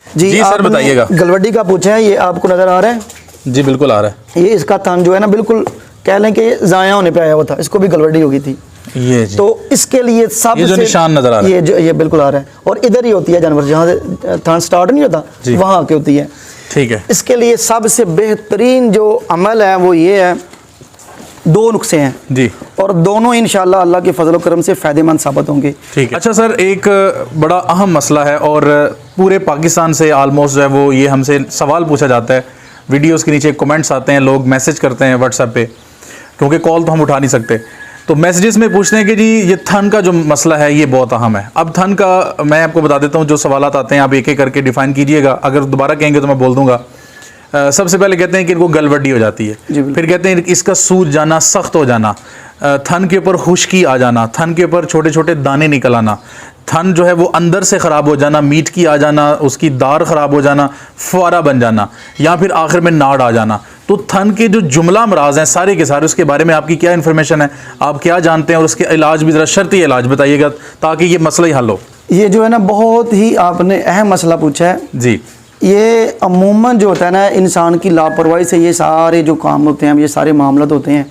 جی سر بتائیے گا. گلوڈی کا پوچھا ہے, یہ آپ کو نظر آ رہا ہے؟ جی بالکل آ رہا ہے. یہ اس کا تھن جو ہے نا بالکل کہہ لیں کہ ضائع ہونے پہ آیا ہوا تھا, اس کو بھی گلوڈی ہو گئی تھی. یہ جی. تو اس کے لیے سب یہ جو سے نشان نظر آ رہا ہے یہ بالکل آ رہا ہے, اور ادھر ہی ہوتی ہے جانور جہاں سے تھن سٹارٹ نہیں ہوتا جی. وہاں آ کے ہوتی ہے. ٹھیک ہے. اس کے لیے سب سے بہترین جو عمل ہے وہ یہ ہے, 2 نسخے ہیں جی, اور دونوں انشاءاللہ اللہ کے فضل و کرم سے فائدہ مند ثابت ہوں گے. ٹھیک ہے. اچھا سر, ایک بڑا اہم مسئلہ ہے اور پورے پاکستان سے آلموسٹ جو ہے وہ یہ ہم سے سوال پوچھا جاتا ہے, ویڈیوز کے نیچے کمنٹس آتے ہیں, لوگ میسج کرتے ہیں واٹس ایپ پہ, کیونکہ کال تو ہم اٹھا نہیں سکتے, تو میسیجز میں پوچھتے ہیں کہ جی یہ تھن کا جو مسئلہ ہے یہ بہت اہم ہے. اب تھن کا میں آپ کو بتا دیتا ہوں, جو سوالات آتے ہیں آپ ایک ایک کر کے ڈیفائن کیجئے گا, اگر دوبارہ کہیں گے تو میں بول دوں گا. سب سے پہلے کہتے ہیں کہ ان کو گلوڈی ہو جاتی ہے, پھر کہتے ہیں اس کا سوج جانا, سخت ہو جانا, تھن کے اوپر خشکی آ جانا, تھن کے اوپر چھوٹے چھوٹے دانے نکل آنا, تھن جو ہے وہ اندر سے خراب ہو جانا, میٹ کی آ جانا, اس کی دار خراب ہو جانا, فوارہ بن جانا, یا پھر آخر میں ناڑ آ جانا. تو تھن کے جو جملہ امراض ہیں سارے کے سارے, اس کے بارے میں آپ کی کیا انفارمیشن ہے, آپ کیا جانتے ہیں, اور اس کے علاج بھی ذرا شرطی علاج بتائیے گا تاکہ یہ مسئلہ ہی حل ہو. یہ جو ہے نا بہت ہی آپ نے اہم مسئلہ پوچھا ہے. جی. یہ عموماً جو ہوتا ہے نا انسان کی لاپرواہی سے یہ سارے جو کام ہوتے ہیں, یہ سارے معاملات ہوتے ہیں,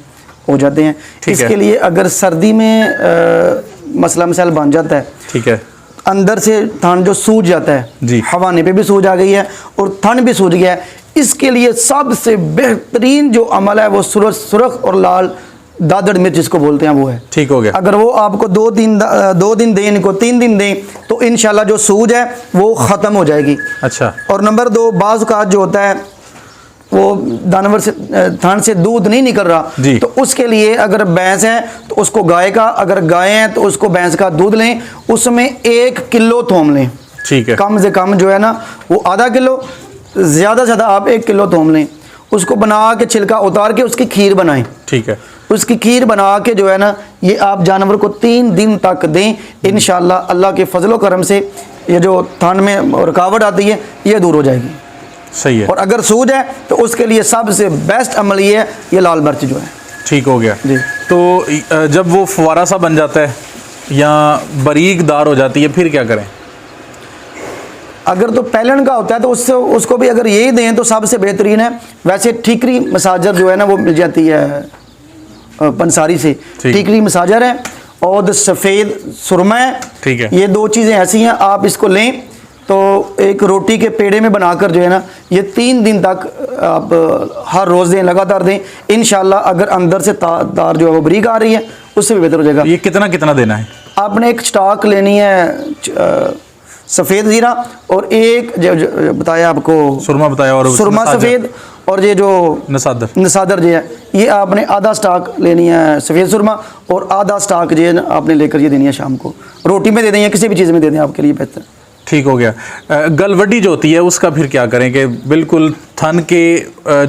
ہو جاتے ہیں. اس کے لیے اگر سردی میں مسئلہ مسائل بن جاتا ہے, ٹھیک ہے, اندر سے تھن جو سوج جاتا ہے, جی, ہوانے پہ بھی سوج آ گئی ہے اور تھن بھی سوج گیا ہے, اس کے لیے سب سے بہترین جو عمل ہے وہ سرخ اور لال دادڑ مرچ جس کو بولتے ہیں وہ ہے. ٹھیک ہو گیا. اگر وہ آپ کو 2 دن دیں, ان کو 3 دن دیں, تو انشاءاللہ جو سوج ہے وہ ختم ہو جائے گی. اچھا. اور نمبر 2, بعض اوقات جو ہوتا ہے وہ جانور سے تھن سے دودھ نہیں نکل رہا, جی, تو اس کے لیے اگر بھینس ہے تو اس کو گائے کا, اگر گائے ہیں تو اس کو بھینس کا دودھ لیں, اس میں 1 کلو تھوم لیں. ٹھیک ہے. کم سے کم جو ہے نا وہ آدھا کلو, زیادہ سے زیادہ آپ 1 کلو تھوم لیں, اس کو بنا کے چھلکا اتار کے اس کی کھیر بنائیں. ٹھیک ہے. اس کی کھیر بنا کے جو ہے نا یہ آپ جانور کو 3 دن تک دیں, انشاءاللہ اللہ کے فضل و کرم سے یہ جو تھن میں رکاوٹ آتی ہے یہ دور ہو جائے گی. صحیح ہے. اور اگر سوج ہے تو اس کے لیے سب سے بیسٹ عمل یہ ہے, یہ لال مرچ جو ہے. ٹھیک ہو گیا. جی. تو جب وہ فوارہ سا بن جاتا ہے یا باریک دار ہو جاتی ہے پھر کیا کریں؟ اگر تو پیلن کا ہوتا ہے تو اس کو بھی اگر یہی دیں تو سب سے بہترین ہے. ویسے ٹھیکری مساجر جو ہے نا وہ مل جاتی ہے پنساری سے, ٹھیکری مساجر ہے اور سفید سرمہ ہے. ٹھیک ہے. یہ 2 چیزیں ایسی ہیں, آپ اس کو لیں تو ایک روٹی کے پیڑے میں بنا کر جو ہے نا یہ 3 دن تک آپ ہر روز دیں, لگاتار دیں, انشاءاللہ اگر اندر سے تار جو ہے وہ بریک آ رہی ہے اس سے بھی بہتر ہو جائے گا. یہ کتنا دینا ہے؟ آپ نے ایک سٹاک لینی ہے سفید زیرہ, اور ایک جو بتایا آپ کو سرما بتایا, اور سرما سفید, اور یہ جو نسادر جو ہے یہ آپ نے آدھا سٹاک لینی ہے سفید سرما, اور آدھا سٹاک جو ہے آپ نے لے کر یہ دینی ہے شام کو, روٹی میں دے دیں یا کسی بھی چیز میں دے دیں, آپ کے لیے بہتر. ٹھیک ہو گیا. گلوڈی جو ہوتی ہے اس کا پھر کیا کریں کہ بالکل تھن کے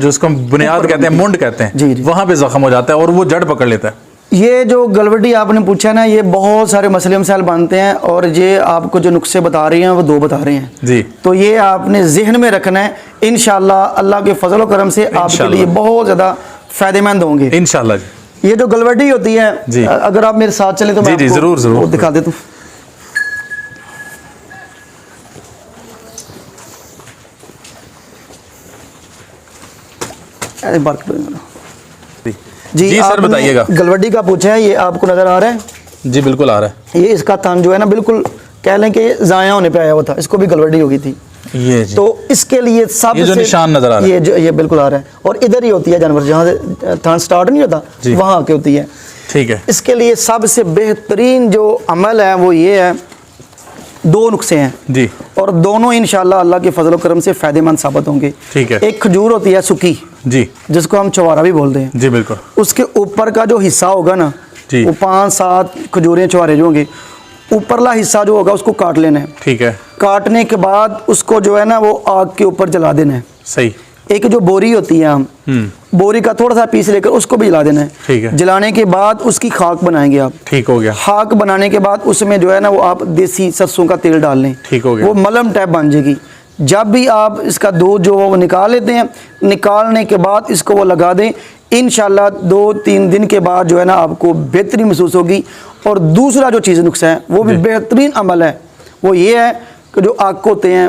جو اس کو بنیاد کہتے ہیں, منڈ کہتے ہیں, جی جی, وہاں پہ زخم ہو جاتا ہے اور وہ جڑ پکڑ لیتا ہے. یہ جو گلوڈی آپ نے پوچھا نا یہ بہت سارے مسئلے مسائل بنتے ہیں, اور یہ آپ کو جو نسخے بتا رہے ہیں وہ 2 بتا رہے ہیں. جی. تو یہ آپ نے ذہن میں رکھنا ہے, انشاءاللہ اللہ کے فضل و کرم سے آپ کے لیے بہت زیادہ فائدہ مند ہوں گے انشاءاللہ. یہ جو گلوڈی ہوتی ہے, اگر آپ میرے ساتھ چلیں تو میں آپ کو ضرور دکھا دیتا ہوں. جی سر بتائیے گا. گلوڈی کا پوچھا ہے, یہ آپ کو نظر آ رہا ہے؟ جی بالکل آ رہا ہے. یہ اس کا تھن جو ہے نا بالکل کہہ لیں کہ ضائع ہونے پہ آیا ہوا تھا, اس کو بھی گلوڈی ہو گئی تھی. یہ جی. تو اس کے لیے سب یہ جو نشان نظر آ رہا ہے یہ بالکل آ رہا ہے, اور ادھر ہی ہوتی ہے جانور جہاں سے تھن سٹارٹ نہیں ہوتا وہاں آ کے ہوتی ہے. ٹھیک ہے. اس کے لیے سب سے بہترین جو عمل ہے وہ یہ ہے, 2 نسخے ہیں جی, اور دونوں انشاءاللہ اللہ کے فضل و کرم سے فائدہ مند ثابت ہوں گے. ٹھیک ہے. ایک کھجور ہوتی ہے سکی, جی, جس کو ہم چوارا بھی بولتے ہیں. جی بالکل. اس کے اوپر کا جو حصہ ہوگا نا, وہ 5-7 کھجوریں چوارے جو ہوں گے, اوپرلا حصہ جو ہوگا اس کو کاٹ لینا ہے. ٹھیک ہے. کاٹنے کے بعد اس کو جو ہے نا وہ آگ کے اوپر جلا دینا ہے. صحیح. ایک جو بوری ہوتی ہے, ہم بوری کا تھوڑا سا پیس لے کر اس کو بھی جلا دینا ہے. ٹھیک ہے. جلانے کے بعد اس کی خاک بنائیں گے آپ. ٹھیک ہو گیا. خاک بنانے کے بعد اس میں جو ہے نا وہ آپ دیسی سرسوں کا تیل ڈال لیں. ٹھیک ہو گیا. وہ ملم ٹائپ بن جائے گی. جب بھی آپ اس کا دودھ جو وہ نکال لیتے ہیں, نکالنے کے بعد اس کو وہ لگا دیں, انشاءاللہ 2-3 دن کے بعد جو ہے نا آپ کو بہتری محسوس ہوگی. اور دوسرا جو چیز نسخہ ہے وہ بھی بہترین عمل ہے, وہ یہ ہے کہ جو آگ ہوتے ہیں